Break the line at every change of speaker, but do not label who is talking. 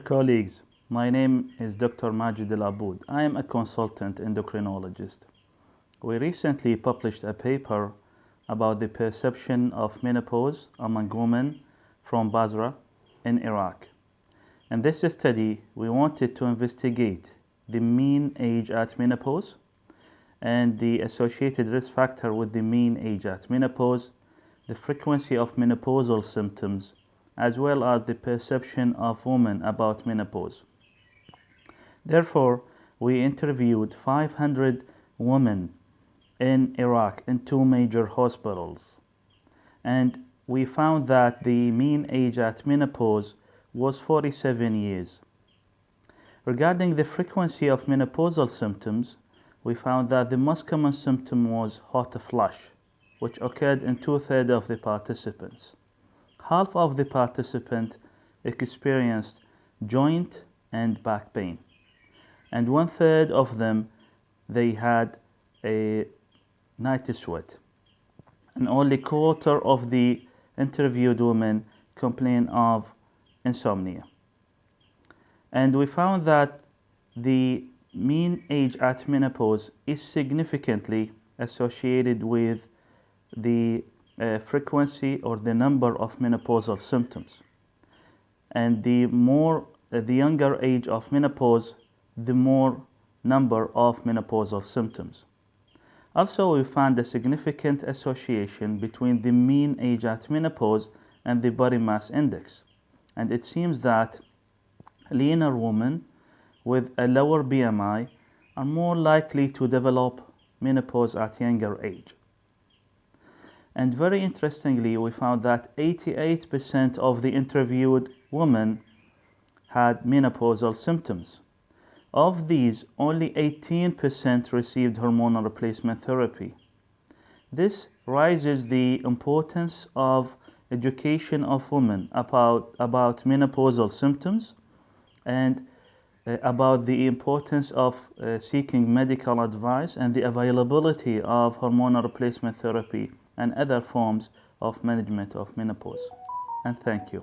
colleagues, my name is Dr. Majid Alabbood. I am a consultant endocrinologist. We recently published a paper about the perception of menopause among women from Basra in Iraq. In this study, we wanted to investigate the mean age at menopause and the associated risk factor with the mean age at menopause, the frequency of menopausal symptoms, as well as the perception of women about menopause. Therefore, we interviewed 500 women in Iraq in two major hospitals, and we found that the mean age at menopause was 47 years. Regarding the frequency of menopausal symptoms, we found that the most common symptom was hot flush, which occurred in 2/3 of the participants. Half of the participants experienced joint and back pain, and 1/3 of them they had a night sweat, and only quarter of the interviewed women complain of insomnia. And we found that the mean age at menopause is significantly associated with the frequency or the number of menopausal symptoms. And the younger age of menopause, the more number of menopausal symptoms. Also, we found a significant association between the mean age at menopause and the body mass index. And it seems that leaner women with a lower BMI are more likely to develop menopause at younger age. And very interestingly, we found that 88% of the interviewed women had menopausal symptoms. Of these, only 18% received hormonal replacement therapy. This raises the importance of education of women about menopausal symptoms and about the importance of seeking medical advice and the availability of hormonal replacement therapy and other forms of management of menopause. And thank you.